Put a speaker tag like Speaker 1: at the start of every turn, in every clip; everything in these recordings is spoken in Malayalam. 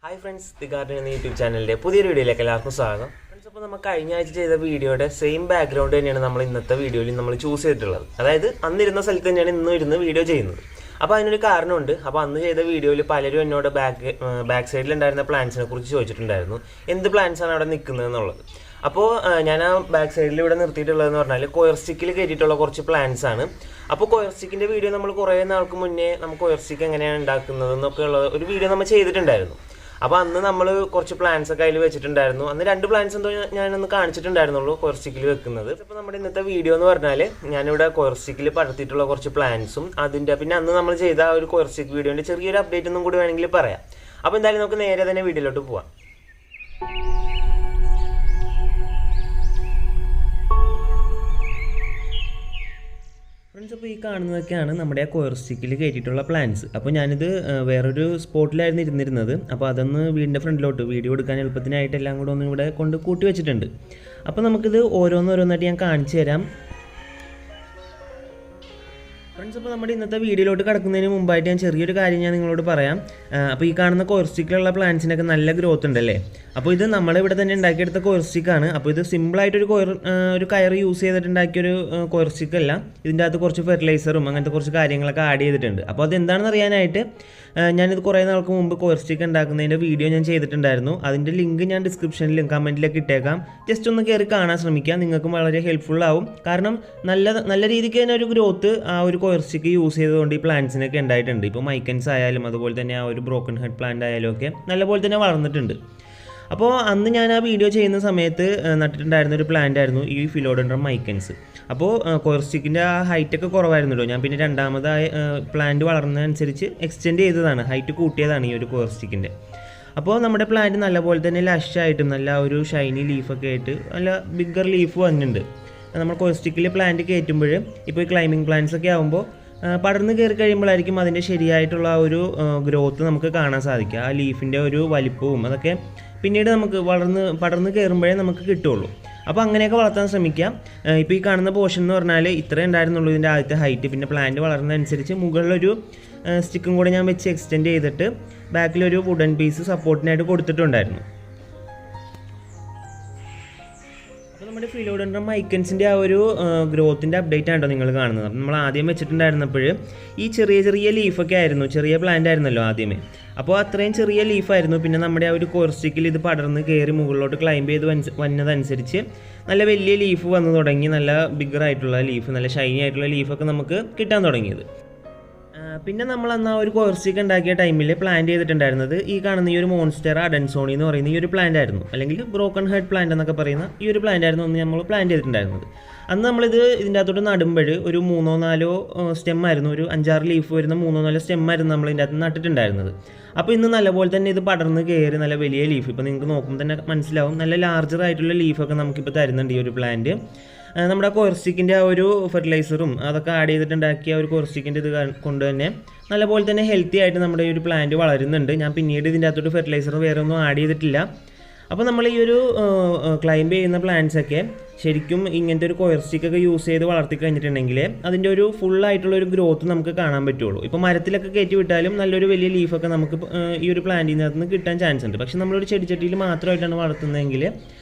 Speaker 1: Hi friends, the Garden YouTube channel. പുതിയ വീഡിയോയിലേക്ക് എല്ലാവർക്കും സ്വാഗതം. ഫ്രണ്ട്സ്, അപ്പോൾ നമ്മൾ കഴിഞ്ഞ ആഴ്ച ചെയ്ത വീഡിയോയുടെ സെയിം ബാക്ക്ഗ്രൗണ്ട് തന്നെയാണ് നമ്മൾ ഇന്നത്തെ വീഡിയോയിൽ നമ്മൾ ചൂസ് ചെയ്തിട്ടുള്ളത്. അതായത് അന്നിരുന്ന സ്ഥലത്ത് തന്നെയാണ് ഇന്നും ഇരുന്ന് വീഡിയോ ചെയ്യുന്നത്. അപ്പോൾ അതിനൊരു കാരണമുണ്ട്. അപ്പോൾ അന്ന് ചെയ്ത വീഡിയോയിൽ പലരും എന്നോട് ബാക്ക് സൈഡിലുണ്ടായിരുന്ന പ്ലാന്റ്സിനെ കുറിച്ച് ചോദിച്ചിട്ടുണ്ടായിരുന്നു. എന്ത് പ്ലാന്റ്സാണ് അവിടെ നിൽക്കുന്നത് എന്നുള്ളത്. അപ്പോൾ ഞാൻ ആ ബാക്ക് സൈഡിൽ ഇവിടെ നിർത്തിയിട്ടുള്ളതെന്ന് പറഞ്ഞാൽ കോയർ സ്റ്റിക്കിൽ കയറ്റിയിട്ടുള്ള കുറച്ച് പ്ലാന്റ്സ് ആണ്. അപ്പോൾ കോയർ സ്റ്റിക്കിൻ്റെ വീഡിയോ നമ്മൾ കുറേ നാൾക്ക് മുന്നേ നമുക്ക് കോയർ സ്റ്റിക്ക് എങ്ങനെയാണ് ഉണ്ടാക്കുന്നത് എന്നൊക്കെ ഉള്ള ഒരു വീഡിയോ നമ്മൾ ചെയ്തിട്ടുണ്ടായിരുന്നു. അപ്പോൾ അന്ന് നമ്മൾ കുറച്ച് പ്ലാന്റ്സ് ഒക്കെ അതിൽ വെച്ചിട്ടുണ്ടായിരുന്നു. അന്ന് 2 പ്ലാന്റ്സ് എന്തോ ഞാനൊന്ന് കാണിച്ചിട്ടുണ്ടായിരുന്നുള്ളൂ കോയർ സ്റ്റിക്കിൽ വെക്കുന്നത്. അപ്പോൾ നമ്മുടെ ഇന്നത്തെ വീഡിയോ എന്ന് പറഞ്ഞാൽ ഞാനിവിടെ കോയർ സ്റ്റിക്കിൽ പടർത്തിയിട്ടുള്ള കുറച്ച് പ്ലാന്റ്സും അതിൻ്റെ പിന്നെ അന്ന് നമ്മൾ ചെയ്ത ആ ഒരു കോയർ സ്റ്റിക്ക് വീഡിയോൻ്റെ ചെറിയൊരു അപ്ഡേറ്റ് ഒന്നും കൂടി വേണമെങ്കിൽ പറയാം. അപ്പോൾ എന്തായാലും നമുക്ക് നേരെ തന്നെ വീഡിയോയിലോട്ട് പോവാം. ഫ്രണ്ട്സ്, അപ്പോൾ ഈ കാണുന്നതൊക്കെയാണ് നമ്മുടെ ആ കോയർ സ്റ്റിക്കിൽ കയറ്റിയിട്ടുള്ള പ്ലാന്റ്സ്. അപ്പോൾ ഞാനിത് വേറൊരു സ്പോട്ടിലായിരുന്നു ഇരുന്നിരുന്നത്. അപ്പോൾ അതൊന്ന് വീടിൻ്റെ ഫ്രണ്ടിലോട്ട് വീഡിയോ എടുക്കാൻ എളുപ്പത്തിനായിട്ട് എല്ലാം കൂടെ ഒന്ന് ഇവിടെ കൊണ്ട് കൂട്ടി വെച്ചിട്ടുണ്ട്. അപ്പോൾ നമുക്കിത് ഓരോന്നോരോന്നായിട്ട് ഞാൻ കാണിച്ചു തരാം. ഫ്രണ്ട്സ്, അപ്പോൾ നമ്മുടെ ഇന്നത്തെ വീഡിയോയിലോട്ട് കിടക്കുന്നതിന് മുമ്പായിട്ട് ഞാൻ ചെറിയൊരു കാര്യം ഞാൻ നിങ്ങളോട് പറയാം. അപ്പോൾ ഈ കാണുന്ന കോയർ സ്റ്റിക്കിലുള്ള പ്ലാന്റ്സിനൊക്കെ നല്ല ഗ്രോത്ത് ഉണ്ടല്ലേ. അപ്പോൾ ഇത് നമ്മളിവിടെ തന്നെ ഉണ്ടാക്കിയെടുത്ത കോയർ സ്റ്റിക്കാണ്. അപ്പോൾ ഇത് സിമ്പിളായിട്ടൊരു ഒരു കയർ യൂസ് ചെയ്തിട്ടുണ്ടാക്കിയൊരു കോയർ സ്റ്റിക്കല്ല. ഇതിൻ്റെ അകത്ത് കുറച്ച് ഫെർട്ടിലൈസറും അങ്ങനത്തെ കുറച്ച് കാര്യങ്ങളൊക്കെ ആഡ് ചെയ്തിട്ടുണ്ട്. അപ്പോൾ അതെന്താണെന്ന് അറിയാനായിട്ട് ഞാനിത് കുറേ നാൾക്ക് മുമ്പ് കോയർ സ്റ്റിക്ക് ഉണ്ടാക്കുന്നതിൻ്റെ വീഡിയോ ഞാൻ ചെയ്തിട്ടുണ്ടായിരുന്നു. അതിൻ്റെ ലിങ്ക് ഞാൻ ഡിസ്ക്രിപ്ഷനിലും കമൻറ്റിലൊക്കെ ഇട്ടേക്കാം. ജസ്റ്റ് ഒന്ന് കയറി കാണാൻ ശ്രമിക്കുക. നിങ്ങൾക്കും വളരെ ഹെൽപ്ഫുൾ ആവും. കാരണം നല്ല രീതിക്ക് തന്നെ ഒരു ഗ്രോത്ത് ആ ഒരു കോയർ സ്റ്റിക്ക് യൂസ് ചെയ്തുകൊണ്ട് ഈ പ്ലാന്റ്സിനൊക്കെ ഉണ്ടായിട്ടുണ്ട്. ഇപ്പോൾ മൈക്കൻസ് ആയാലും അതുപോലെ തന്നെ ആ ഒരു ബ്രോക്കൺ ഹെഡ് പ്ലാന്റ് ആയാലും ഒക്കെ നല്ലപോലെ തന്നെ വളർന്നിട്ടുണ്ട്. അപ്പോൾ അന്ന് ഞാൻ ആ വീഡിയോ ചെയ്യുന്ന സമയത്ത് നട്ടിട്ടുണ്ടായിരുന്ന ഒരു പ്ലാന്റ് ആയിരുന്നു ഈ ഫിലോഡെൻഡ്രം മൈക്കൻസ്. അപ്പോൾ കോയർ സ്റ്റിക്കിൻ്റെ ആ ഹൈറ്റൊക്കെ കുറവായിരുന്നല്ലോ. ഞാൻ പിന്നെ രണ്ടാമതായി പ്ലാന്റ് വളർന്നതനുസരിച്ച് എക്സ്റ്റെൻഡ് ചെയ്തതാണ്, ഹൈറ്റ് കൂട്ടിയതാണ് ഈ ഒരു കോയർ സ്റ്റിക്കിൻ്റെ. അപ്പോൾ നമ്മുടെ പ്ലാന്റ് നല്ലപോലെ തന്നെ ലഷായിട്ടും നല്ല ഒരു ഷൈനി ലീഫൊക്കെ ആയിട്ട് നല്ല ബിഗ്ഗർ ലീഫ് വന്നിട്ടുണ്ട്. നമ്മൾ കോയർ സ്റ്റിക്കിൽ പ്ലാന്റ് കയറ്റുമ്പോൾ ഇപ്പോൾ ഈ ക്ലൈമ്പിംഗ് പ്ലാന്റ്സ് ഒക്കെ ആകുമ്പോൾ പടർന്ന് കയറി കഴിയുമ്പോഴായിരിക്കും അതിൻ്റെ ശരിയായിട്ടുള്ള ആ ഒരു ഗ്രോത്ത് നമുക്ക് കാണാൻ സാധിക്കുക. ആ ലീഫിൻ്റെ ഒരു വലിപ്പവും അതൊക്കെ പിന്നീട് നമുക്ക് പടർന്ന് കയറുമ്പോഴേ നമുക്ക് കിട്ടുള്ളൂ. അപ്പോൾ അങ്ങനെയൊക്കെ വളർത്താൻ ശ്രമിക്കാം. ഇപ്പോൾ ഈ കാണുന്ന പോർഷൻ എന്ന് പറഞ്ഞാൽ ഇത്രേ ഉണ്ടായിരുന്നുള്ളൂ ഇതിൻ്റെ ആദ്യത്തെ ഹൈറ്റ്. പിന്നെ പ്ലാന്റ് വളർന്നതനുസരിച്ച് മുകളിലൊരു സ്റ്റിക്കും കൂടെ ഞാൻ വെച്ച് എക്സ്റ്റെൻഡ് ചെയ്തിട്ട് ബാക്കിലൊരു വുഡൻ പീസ് സപ്പോർട്ടിനായിട്ട് കൊടുത്തിട്ടുണ്ടായിരുന്നു. അപ്പോൾ നമ്മുടെ ഫിലോഡെൻഡ്രം മൈക്കൻസിൻ്റെ ആ ഒരു ഗ്രോത്തിൻ്റെ അപ്ഡേറ്റ് ആണോ നിങ്ങൾ കാണുന്നത്. അപ്പോൾ നമ്മൾ ആദ്യം വെച്ചിട്ടുണ്ടായിരുന്നപ്പോൾ ഈ ചെറിയ ലീഫൊക്കെ ആയിരുന്നു, ചെറിയ പ്ലാന്റ് ആയിരുന്നല്ലോ ആദ്യമേ. അപ്പോൾ അത്രയും ചെറിയ ലീഫായിരുന്നു. പിന്നെ നമ്മുടെ ആ ഒരു കോയർ സ്റ്റിക്കിൽ ഇത് പടർന്ന് കയറി മുകളിലോട്ട് ക്ലൈംബ് ചെയ്ത് വന്നതനുസരിച്ച് നല്ല വലിയ ലീഫ് വന്നു തുടങ്ങി. നല്ല ബിഗ്ഗറായിട്ടുള്ള ലീഫ്, നല്ല ഷൈനി ആയിട്ടുള്ള ലീഫൊക്കെ നമുക്ക് കിട്ടാൻ തുടങ്ങിയത്. പിന്നെ നമ്മൾ അന്ന് ആ ഒരു കോയർ സ്റ്റിക്ക് ഉണ്ടാക്കിയ ടൈമിൽ പ്ലാന്റ് ചെയ്തിട്ടുണ്ടായിരുന്നത് ഈ കാണുന്ന ഈ ഒരു മോൺസ്റ്റർ അഡൻസോണി എന്ന് പറയുന്ന ഈ ഒരു പ്ലാന്റ് ആയിരുന്നു, അല്ലെങ്കിൽ ബ്രോക്കൺ ഹെഡ് പ്ലാന്റ് എന്നൊക്കെ പറയുന്ന ഈ ഒരു പ്ലാന്റ് ആയിരുന്നു അന്ന് നമ്മൾ പ്ലാന്റ് ചെയ്തിട്ടുണ്ടായിരുന്നത്. അന്ന് നമ്മളിത് ഇതിൻ്റെ അകത്തോട്ട് നടുമ്പോൾ ഒരു 3-4 സ്റ്റെം ആയിരുന്നു, ഒരു 5-6 ലീഫ് വരുന്ന 3-4 സ്റ്റെം ആയിരുന്നു നമ്മൾ ഇതിൻ്റെ അകത്ത് നട്ടിട്ടുണ്ടായിരുന്നത്. അപ്പോൾ ഇന്ന് നല്ലപോലെ തന്നെ ഇത് പടർന്ന് കയറി നല്ല വലിയ ലീഫ്, ഇപ്പോൾ നിങ്ങൾക്ക് നോക്കുമ്പോൾ തന്നെ മനസ്സിലാവും, നല്ല ലാർജർ ആയിട്ടുള്ള ലീഫൊക്കെ നമുക്കിപ്പോൾ തരുന്നുണ്ട് ഈ ഒരു പ്ലാന്റ്. നമ്മുടെ കോയർ സ്റ്റിക്കിൻ്റെ ആ ഒരു ഫെർട്ടിലൈസറും അതൊക്കെ ആഡ് ചെയ്തിട്ടുണ്ടാക്കിയ ഒരു കോയർ സ്റ്റിക്കിൻ്റെ ഇത് കൊണ്ട് തന്നെ നല്ലപോലെ തന്നെ ഹെൽത്തി ആയിട്ട് നമ്മുടെ ഈ ഒരു പ്ലാന്റ് വളരുന്നുണ്ട്. ഞാൻ പിന്നീട് ഇതിൻ്റെ അകത്തോട്ട് ഫെർട്ടിലൈസർ വേറെ ഒന്നും ആഡ് ചെയ്തിട്ടില്ല. അപ്പോൾ നമ്മൾ ഈ ഒരു ക്ലൈംബ് ചെയ്യുന്ന പ്ലാന്റ്സൊക്കെ ശരിക്കും ഇങ്ങനത്തെ ഒരു കോയർ സ്റ്റിക്കൊക്കെ യൂസ് ചെയ്ത് വളർത്തി കഴിഞ്ഞിട്ടുണ്ടെങ്കിൽ അതിൻ്റെ ഒരു ഫുള്ളായിട്ടുള്ള ഒരു ഗ്രോത്ത് നമുക്ക് കാണാൻ പറ്റുള്ളൂ. ഇപ്പോൾ മരത്തിലൊക്കെ കയറ്റി വിട്ടാലും നല്ലൊരു വലിയ ലീഫൊക്കെ നമുക്ക് ഈ ഒരു പ്ലാന്റിൽ നിന്ന് കിട്ടാൻ ചാൻസ് ഉണ്ട്. പക്ഷേ നമ്മളൊരു ചെടിച്ചട്ടിയിൽ മാത്രമായിട്ടാണ് വളർത്തുന്നതെങ്കിൽ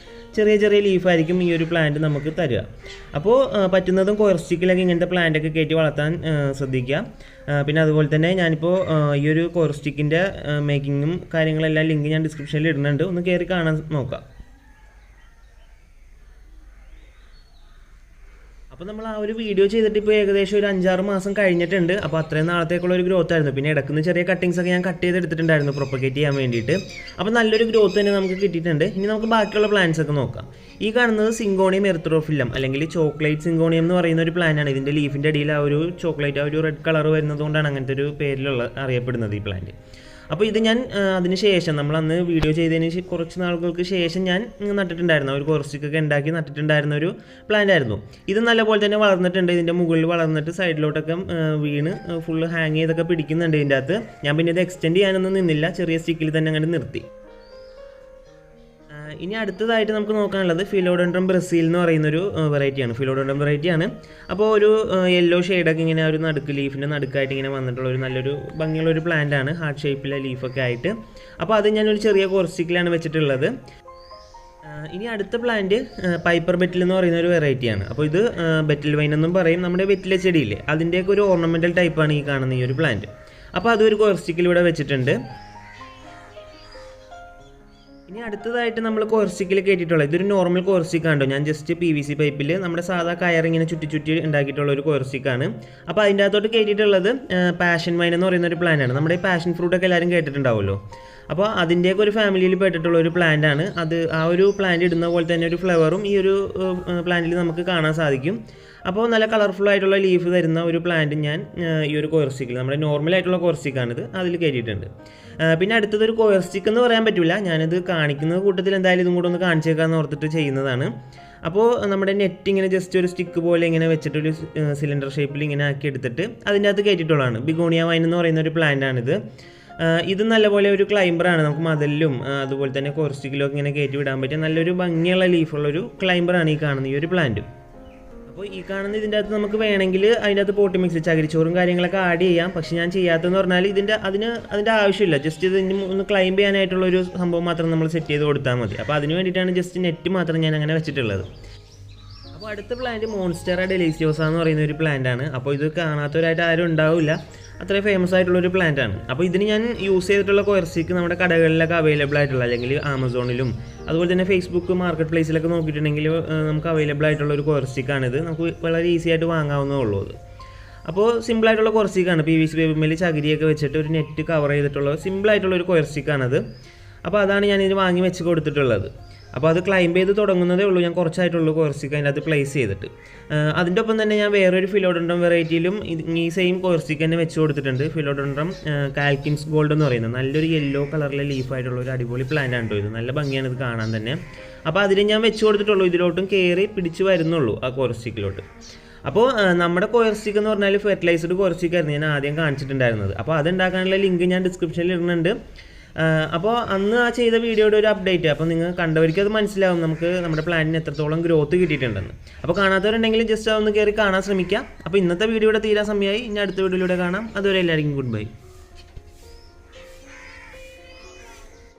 Speaker 1: ചെറിയ ലീഫായിരിക്കും ഈ ഒരു പ്ലാന്റ് നമുക്ക് തരിക. അപ്പോൾ പറ്റുന്നതും കോയർ സ്റ്റിക്കിലൊക്കെ ഇങ്ങനത്തെ പ്ലാന്റൊക്കെ കയറ്റി വളർത്താൻ ശ്രദ്ധിക്കുക. പിന്നെ അതുപോലെ തന്നെ ഞാനിപ്പോൾ ഈ ഒരു കോയർ സ്റ്റിക്കിൻ്റെ മേക്കിങ്ങും കാര്യങ്ങളെല്ലാം ലിങ്ക് ഞാൻ ഡിസ്ക്രിപ്ഷനിൽ ഇടുന്നുണ്ട്, ഒന്ന് കയറി കാണാൻ നോക്കാം. അപ്പോൾ നമ്മൾ ആ ഒരു വീഡിയോ ചെയ്തിട്ട് ഇപ്പോൾ ഏകദേശം ഒരു 5-6 മാസം കഴിഞ്ഞിട്ടുണ്ട്. അപ്പോൾ അത്രയും നാളത്തേക്കുള്ള ഒരു ഗ്രോത്ത് ആയിരുന്നു. പിന്നെ ഇടയ്ക്കുന്ന ചെറിയ കട്ടിങ്സ് ഒക്കെ ഞാൻ കട്ട് ചെയ്തെടുത്തിട്ടുണ്ടായിരുന്നു പ്രൊപ്പഗേറ്റ് ചെയ്യാൻ വേണ്ടിയിട്ട്. അപ്പോൾ നല്ലൊരു ഗ്രോത്ത് തന്നെ നമുക്ക് കിട്ടിയിട്ടുണ്ട്. ഇനി നമുക്ക് ബാക്കിയുള്ള പ്ലാന്റ്സ് ഒക്കെ നോക്കാം. ഈ കാണുന്നത് സിങ്കോണിയം എർത്തറോഫില്ലം അല്ലെങ്കിൽ ചോക്ലേറ്റ് സിങ്കോണിയം എന്ന് പറയുന്ന ഒരു പ്ലാന്റ് ആണ്. ഇതിൻ്റെ ലീഫിൻ്റെ അടിയിൽ ആ ഒരു ചോക്ലേറ്റ് ആ ഒരു റെഡ് കളർ വരുന്നതുകൊണ്ടാണ് അങ്ങനത്തെ ഒരു പേരിലുള്ള അറിയപ്പെടുന്നത് ഈ പ്ലാന്റ്. അപ്പോൾ ഇത് ഞാൻ അതിന് ശേഷം നമ്മൾ അന്ന് വീഡിയോ ചെയ്തതിന് കുറച്ച് നാളുകൾക്ക് ശേഷം ഞാൻ നട്ടിട്ടുണ്ടായിരുന്നു, ഒരു കോയർ സ്റ്റിക്കൊക്കെ ഉണ്ടാക്കി നട്ടിട്ടുണ്ടായിരുന്ന ഒരു പ്ലാന്റ് ആയിരുന്നു. ഇത് നല്ലപോലെ തന്നെ വളർന്നിട്ടുണ്ട്. ഇതിൻ്റെ മുകളിൽ വളർന്നിട്ട് സൈഡിലോട്ടൊക്കെ വീണ് ഫുള്ള് ഹാങ് ചെയ്തൊക്കെ പിടിക്കുന്നുണ്ട് ഇതിൻ്റെ അകത്ത്. ഞാൻ പിന്നെ ഇത് എക്സ്റ്റെൻഡ് ചെയ്യാനൊന്നും നിന്നില്ല, ചെറിയ സ്റ്റിക്കിൽ തന്നെ അങ്ങനെ നിർത്തി. ഇനി അടുത്തതായിട്ട് നമുക്ക് നോക്കാനുള്ളത് ഫിലോഡെൻഡ്രം ബ്രസീൽ എന്ന് പറയുന്നൊരു വെറൈറ്റിയാണ്. ഫിലോഡെൻഡ്രം വെറൈറ്റിയാണ്. അപ്പോൾ ഒരു യെല്ലോ ഷെയ്ഡൊക്കെ ഇങ്ങനെ ഒരു നടുക്ക് ലീഫിൻ്റെ നടുക്കായിട്ട് ഇങ്ങനെ വന്നിട്ടുള്ള ഒരു നല്ലൊരു ഭംഗിയുള്ളൊരു പ്ലാന്റാണ്, ഹാർട്ട് ഷേപ്പിലെ ലീഫൊക്കെ ആയിട്ട്. അപ്പോൾ അത് ഞാനൊരു ചെറിയ കോർസ്റ്റിക്കിലാണ് വെച്ചിട്ടുള്ളത്. ഇനി അടുത്ത പ്ലാന്റ് പൈപ്പർ ബെറ്റിൽ എന്ന് പറയുന്ന ഒരു വെറൈറ്റിയാണ്. അപ്പോൾ ഇത് ബെറ്റിൽ വൈൻ എന്നും പറയും. നമ്മുടെ വെറ്റിലെ ചെടിയില്ലേ, അതിൻ്റെയൊക്കെ ഒരു ഓർണമെൻ്റൽ ടൈപ്പാണ് ഈ കാണുന്ന ഈ ഒരു പ്ലാന്റ്. അപ്പോൾ അതൊരു കോർസ്റ്റിക്കിലൂടെ വെച്ചിട്ടുണ്ട്. ഇനി അടുത്തതായിട്ട് നമ്മൾ കോർസ്റ്റിക്കിൽ കയറ്റിയിട്ടുള്ളത് ഇതൊരു നോർമൽ കോർസ്റ്റിക്കാണ്ടോ. ഞാൻ ജസ്റ്റ് PVC പൈപ്പിൽ നമ്മുടെ സാധാ കയർ ഇങ്ങനെ ചുറ്റി ഉണ്ടാക്കിയിട്ടുള്ള ഒരു കോർസ്റ്റിക്കാണ്. അപ്പോൾ അതിൻ്റെ അകത്തോട്ട് കയറ്റിയിട്ടുള്ളത് പാഷൻ വൈൻ എന്ന് പറയുന്ന ഒരു പ്ലാന്റാണ്. നമ്മുടെ ഈ പാഷൻ ഫ്രൂട്ടൊക്കെ എല്ലാവരും കേട്ടിട്ടുണ്ടാവുമല്ലോ. അപ്പോൾ അതിൻ്റെയൊക്കെ ഒരു ഫാമിലിയിൽ പെട്ടിട്ടുള്ള ഒരു പ്ലാന്റാണ് അത്. ആ ഒരു പ്ലാന്റ് ഇടുന്ന പോലെ തന്നെ ഒരു ഫ്ലവറും ഈ ഒരു പ്ലാന്റിൽ നമുക്ക് കാണാൻ സാധിക്കും. അപ്പോൾ നല്ല കളർഫുൾ ആയിട്ടുള്ള ലീഫ് തരുന്ന ഒരു പ്ലാന്റ് ഞാൻ ഈ ഒരു കോർസ്റ്റിക്കിൽ, നമ്മുടെ നോർമലായിട്ടുള്ള കോർസ്റ്റിക്കാണിത്, അതിൽ കയറ്റിയിട്ടുണ്ട്. പിന്നെ അടുത്തതൊരു കോർസ്റ്റിക്ക് എന്ന് പറയാൻ പറ്റില്ല, ഞാനിത് കാണിക്കുന്ന കൂട്ടത്തിൽ എന്തായാലും ഇതും കൂടെ ഒന്ന് കാണിച്ചേക്കാമെന്ന് ഓർത്തിട്ട് ചെയ്യുന്നതാണ്. അപ്പോൾ നമ്മുടെ നെറ്റ് ഇങ്ങനെ ജസ്റ്റ് ഒരു സ്റ്റിക്ക് പോലെ ഇങ്ങനെ വെച്ചിട്ടൊരു സിലിണ്ടർ ഷേപ്പിൽ ഇങ്ങനെ ആക്കി എടുത്തിട്ട് അതിൻ്റെ അകത്ത് കയറ്റിയിട്ടുള്ളതാണ്. ബിഗോണിയ വൈൻ എന്ന് പറയുന്ന ഒരു പ്ലാന്റാണിത്. ഇത് നല്ലപോലെ ഒരു ക്ലൈംബറാണ്. നമുക്ക് മതിലും അതുപോലെ തന്നെ കോർസ്റ്റിക്കിലൊക്കെ ഇങ്ങനെ കയറ്റി വിടാൻ പറ്റിയ നല്ലൊരു ഭംഗിയുള്ള ലീഫുള്ളൊരു ക്ലൈംബറാണ് ഈ കാണുന്ന ഈ ഒരു പ്ലാന്റ്. അപ്പോൾ ഈ കാണുന്ന ഇതിൻ്റെ അകത്ത് നമുക്ക് വേണമെങ്കിൽ അതിൻ്റെ അകത്ത് പോട്ടി മിക്സ് ചകിരിച്ചോറും കാര്യങ്ങളൊക്കെ ആഡ് ചെയ്യാം. പക്ഷേ ഞാൻ ചെയ്യാത്തതെന്ന് പറഞ്ഞാൽ അതിൻ്റെ ആവശ്യമില്ല. ജസ്റ്റ് ഇതിന് ഒന്ന് ക്ലൈംബ് ചെയ്യാനായിട്ടുള്ളൊരു സംഭവം മാത്രം നമ്മൾ സെറ്റ് ചെയ്ത് കൊടുത്താൽ മതി. അപ്പോൾ അതിന് വേണ്ടിയിട്ടാണ് ജസ്റ്റ് നെറ്റ് മാത്രം ഞാൻ അങ്ങനെ വെച്ചിട്ടുള്ളത്. അപ്പോൾ അടുത്ത പ്ലാന്റ് മോൺസ്റ്ററ ഡെലീസിയോസ എന്ന് പറയുന്ന ഒരു പ്ലാന്റാണ്. അപ്പോൾ ഇത് കാണാത്തവരായിട്ട് ആരും ഉണ്ടാവില്ല, അത്രയും ഫേമസ് ആയിട്ടുള്ളൊരു പ്ലാന്റാണ്. അപ്പോൾ ഇതിന് ഞാൻ യൂസ് ചെയ്തിട്ടുള്ള കോർസ്റ്റിക്ക് നമ്മുടെ കടകളിലൊക്കെ അവൈലബിൾ ആയിട്ടുള്ള, അല്ലെങ്കിൽ ആമസോണിലും അതുപോലെ തന്നെ ഫേസ്ബുക്ക് മാർക്കറ്റ് പ്ലേസിലൊക്കെ നോക്കിയിട്ടുണ്ടെങ്കിൽ നമുക്ക് അവൈലബിൾ ആയിട്ടുള്ള ഒരു കോർസ്റ്റിക്കാണിത്. നമുക്ക് വളരെ ഈസി ആയിട്ട് വാങ്ങാവുന്നേ ഉള്ളൂ അത്. അപ്പോൾ സിമ്പിളായിട്ടുള്ള കോർസ്റ്റിക്കാണ്. PVC പേപ്പറിൽ ചകിരിയൊക്കെ വെച്ചിട്ട് ഒരു നെറ്റ് കവർ ചെയ്തിട്ടുള്ള സിമ്പിളായിട്ടുള്ള ഒരു കോർസ്റ്റിക്കാണത്. അപ്പോൾ അതാണ് ഞാൻ ഇതിന് വാങ്ങി വെച്ച് കൊടുത്തിട്ടുള്ളത്. അപ്പോൾ അത് ക്ലൈംബ് ചെയ്ത് തുടങ്ങുന്നതേ ഉള്ളൂ. ഞാൻ കുറച്ചായിട്ടുള്ളൂ കോർസ്റ്റിക്ക് അതിൻ്റെ അത് പ്ലേസ് ചെയ്തിട്ട്. അതിൻ്റെ ഒപ്പം തന്നെ ഞാൻ വേറൊരു ഫിലോഡെൻഡ്രം വെറൈറ്റിയിലും ഈ സെയിം കോർസ്റ്റിക്ക് തന്നെ വെച്ച് കൊടുത്തിട്ടുണ്ട്. ഫിലോഡെൻഡ്രം കാൽക്കിൻസ് ഗോൾഡ് എന്ന് പറയുന്നത് നല്ലൊരു യെല്ലോ കളറിലെ ലീഫായിട്ടുള്ള ഒരു അടിപൊളി പ്ലാന്റ് ആണ് ഇത്. നല്ല ഭംഗിയാണ് ഇത് കാണാൻ തന്നെ. അപ്പോൾ അതിന് ഞാൻ വെച്ച് കൊടുത്തിട്ടുള്ളൂ. ഇതിലോട്ടും കയറി പിടിച്ച് വരുന്നുള്ളൂ ആ കോർസ്റ്റിക്കിലോട്ട്. അപ്പോൾ നമ്മുടെ കോർസ്റ്റിക്ക് എന്ന് പറഞ്ഞാൽ ഫെർട്ടിലൈസ്ഡ് കോർസ്റ്റിക്കായിരുന്നു ഞാൻ ആദ്യം കാണിച്ചിട്ടുണ്ടായിരുന്നത്. അപ്പോൾ അതുണ്ടാക്കാനുള്ള ലിങ്ക് ഞാൻ ഡിസ്ക്രിപ്ഷനിൽ ഇടുന്നുണ്ട്. അപ്പോൾ അന്ന് ആ ചെയ്ത വീഡിയോയുടെ ഒരു അപ്ഡേറ്റ്, അപ്പോൾ നിങ്ങൾ കണ്ടവർക്ക് അത് മനസ്സിലാവും നമുക്ക് നമ്മുടെ പ്ലാന്റിന് എത്രത്തോളം ഗ്രോത്ത് കിട്ടിയിട്ടുണ്ടെന്ന്. അപ്പോൾ കാണാത്തവരുണ്ടെങ്കിൽ ജസ്റ്റ് അതൊന്ന് കയറി കാണാൻ ശ്രമിക്കുക. അപ്പോൾ ഇന്നത്തെ വീഡിയോയുടെ തീരാ സമയമായി. ഇനി അടുത്ത വീഡിയോയിലൂടെ കാണാം. അതുവരെ എല്ലാവർക്കും ഗുഡ് ബൈ.